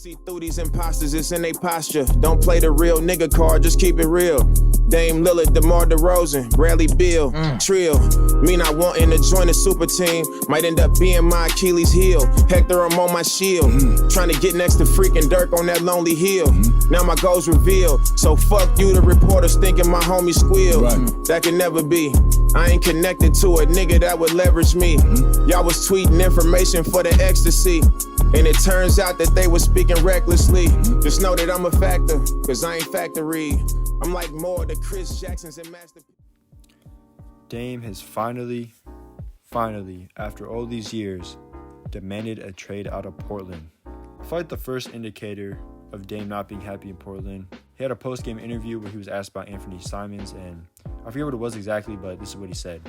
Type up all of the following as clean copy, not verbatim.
See through these imposters, it's in they posture. Don't play the real nigga card, just keep it real. Dame Lillard, DeMar DeRozan, Bradley Beal, Trill. Me not wanting to join the super team might end up being my Achilles heel. Hector, I'm on my shield. Trying to get next to freaking Dirk on that lonely hill. Now my goals revealed. So fuck you, the reporters thinking my homie squealed. That could never be. I ain't connected to a nigga that would leverage me. Y'all was tweeting information for the ecstasy. And it turns out that they were speaking recklessly. Just know that I'm a factor, cause I ain't factory. I'm like more the Chris Jacksons and Master. Dame has finally, after all these years, demanded a trade out of Portland. I feel like the first indicator of Dame not being happy in Portland, he had a post-game interview where he was asked about Anfernee Simons, and I forget what it was exactly, but this is what he said.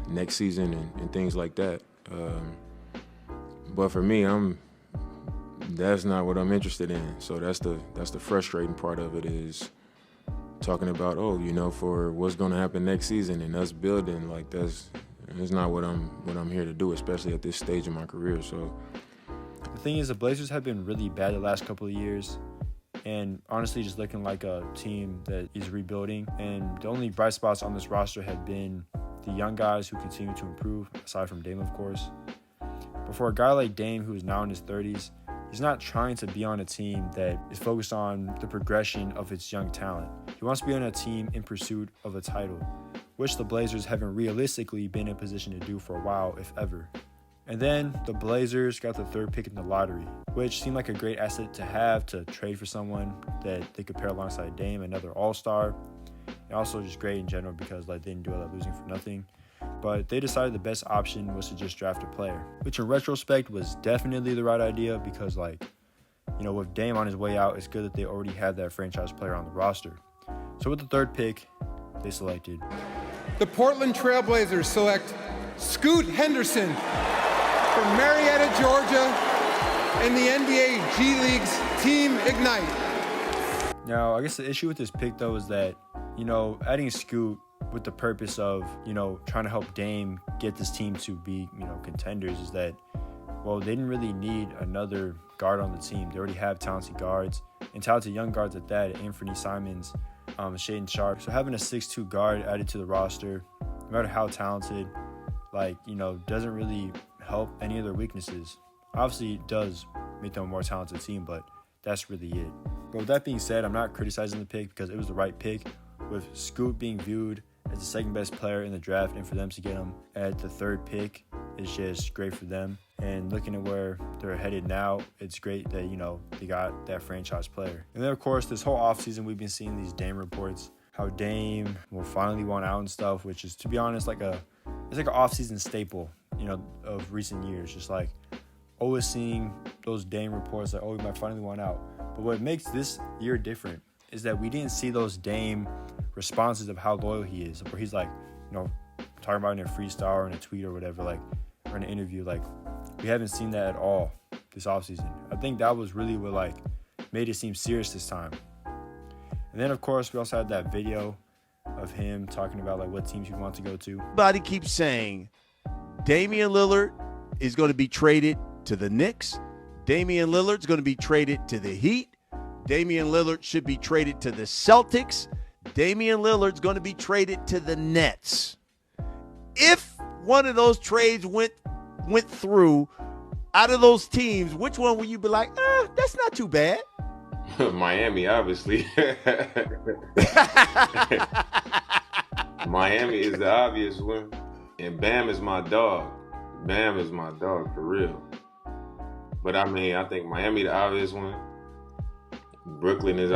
Next season and things like that. But for me, that's not what I'm interested in. So that's the frustrating part of it, is talking about, for what's going to happen next season and us building. Like that's not what I'm here to do, especially at this stage of my career. So the thing is, the Blazers have been really bad the last couple of years, and honestly just looking like a team that is rebuilding. And the only bright spots on this roster have been the young guys who continue to improve, aside from Dame, of course. But for a guy like Dame, who is now in his 30s, he's not trying to be on a team that is focused on the progression of its young talent. He wants to be on a team in pursuit of a title, which the Blazers haven't realistically been in a position to do for a while, if ever. And then the Blazers got the third pick in the lottery, which seemed like a great asset to have to trade for someone that they could pair alongside Dame, another all-star. And also just great in general because they didn't do all that losing for nothing. But they decided the best option was to just draft a player, which in retrospect was definitely the right idea because, with Dame on his way out, it's good that they already had that franchise player on the roster. So with the third pick, they selected. The Portland Trailblazers select Scoot Henderson from Marietta, Georgia, in the NBA G League's Team Ignite. Now, I guess the issue with this pick, though, is that, adding Scoot with the purpose of, trying to help Dame get this team to be, contenders is that, they didn't really need another guard on the team. They already have talented guards and talented young guards at that, Anfernee Simons, Shaedon Sharpe. So having a 6'2" guard added to the roster, no matter how talented, doesn't really help any of their weaknesses. Obviously, it does make them a more talented team, but that's really it. But with that being said, I'm not criticizing the pick because it was the right pick, with Scoot being viewed as the second best player in the draft, and for them to get him at the third pick is just great for them. And looking at where they're headed now, it's great that, they got that franchise player. And then, of course, this whole offseason, we've been seeing these Dame reports, how Dame will finally want out and stuff, which is, to be honest, it's like an offseason staple, of recent years. Just always seeing those Dame reports he might finally want out. But what makes this year different is that we didn't see those Dame responses of how loyal he is, where he's talking about it in a freestyle or in a tweet or whatever, or in an interview. We haven't seen that at all this offseason. I think that was really what made it seem serious this time. And then, of course, we also had that video of him talking about what teams he wants to go to. Everybody keeps saying Damian Lillard is going to be traded to the Knicks. Damian Lillard's going to be traded to the Heat. Damian Lillard should be traded to the Celtics. Damian Lillard's going to be traded to the Nets. If one of those trades went through out of those teams, which one will you be like, that's not too bad? Miami, obviously. Miami is the obvious one. And Bam is my dog. Bam is my dog, for real. But I think Miami the obvious one. Brooklyn is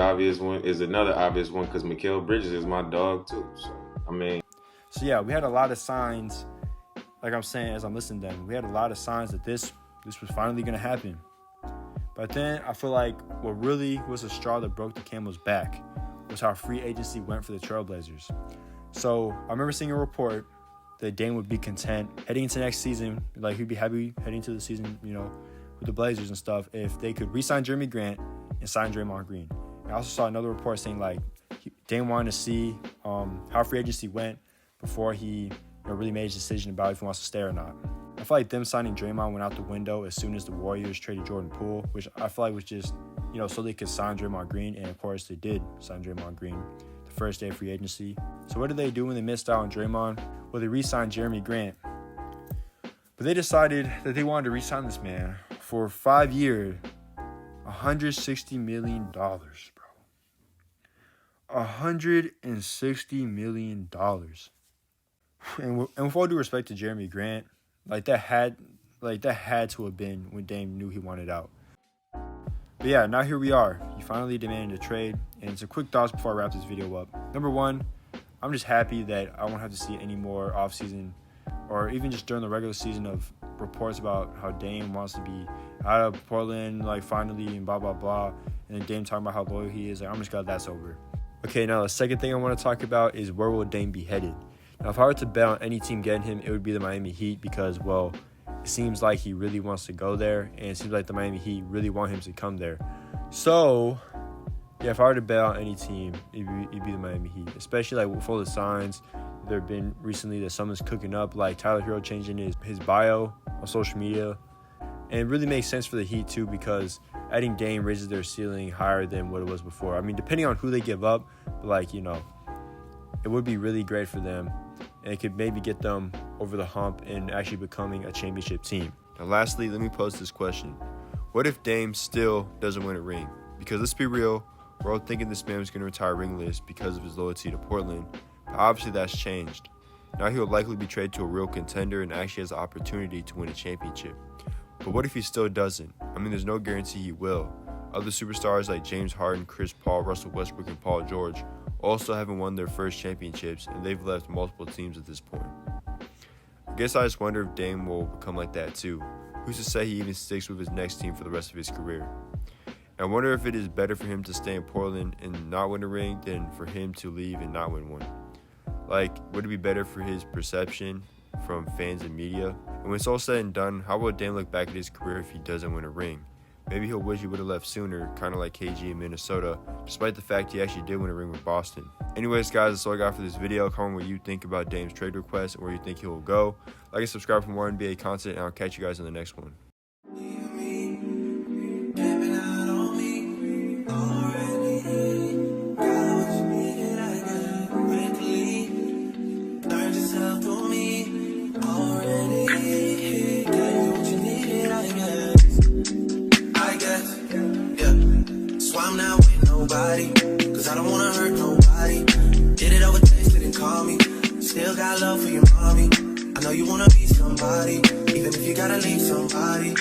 another obvious one because Mikal Bridges is my dog too. So yeah, we had a lot of signs, like I'm saying as I'm listening to them, we had a lot of signs that this was finally going to happen. But then I feel like what really was the straw that broke the camel's back was how free agency went for the Trailblazers. So I remember seeing a report that Dame would be content heading into next season, he'd be happy heading into the season, with the Blazers and stuff, if they could re-sign Jeremy Grant and sign Draymond Green. And I also saw another report saying Dame wanted to see how free agency went before he really made his decision about if he wants to stay or not. I feel like them signing Draymond went out the window as soon as the Warriors traded Jordan Poole, which I feel like was just, so they could sign Draymond Green. And, of course, they did sign Draymond Green the first day of free agency. So what did they do when they missed out on Draymond? Well, they re-signed Jeremy Grant. But they decided that they wanted to re-sign this man for 5 years, $160 million, bro. $160 million. And with all due respect to Jeremy Grant, that had to have been when Dame knew he wanted out. But yeah, now here we are. He finally demanded a trade, and some quick thoughts before I wrap this video up. Number one, I'm just happy that I won't have to see any more offseason or even just during the regular season of reports about how Dame wants to be out of Portland, finally, and blah, blah, blah. And then Dame talking about how loyal he is. I'm just glad that's over. Okay, now the second thing I want to talk about is where will Dame be headed? Now, if I were to bet on any team getting him, it would be the Miami Heat because, well, it seems like he really wants to go there, and it seems like the Miami Heat really want him to come there. So, yeah, if I were to bet on any team, it'd be the Miami Heat, especially with all the signs there have been recently that someone's cooking up, like Tyler Herro changing his bio on social media. And it really makes sense for the Heat, too, because adding Dame raises their ceiling higher than what it was before. I mean, depending on who they give up, but it would be really great for them. And it could maybe get them over the hump and actually becoming a championship team. Now, lastly, let me pose this question. What if Dame still doesn't win a ring? Because let's be real, we're all thinking this man was going to retire ringless because of his loyalty to Portland. But obviously that's changed. Now he will likely be traded to a real contender and actually has the opportunity to win a championship. But what if he still doesn't? I mean, there's no guarantee he will. Other superstars like James Harden, Chris Paul, Russell Westbrook, and Paul George also haven't won their first championships, and they've left multiple teams at this point. I guess I just wonder if Dame will become like that too. Who's to say he even sticks with his next team for the rest of his career? And I wonder if it is better for him to stay in Portland and not win a ring than for him to leave and not win one. Would it be better for his perception from fans and media? And when it's all said and done, how will Dame look back at his career if he doesn't win a ring? Maybe he'll wish he would have left sooner, kind of like KG in Minnesota, despite the fact he actually did win a ring with Boston. Anyways, guys, that's all I got for this video. Comment what you think about Dame's trade request and where you think he will go. Like and subscribe for more NBA content, and I'll catch you guys in the next one. I'm not with nobody, cause I don't wanna hurt nobody. Did it over text, didn't call me. Still got love for your mommy. I know you wanna be somebody, even if you gotta leave somebody.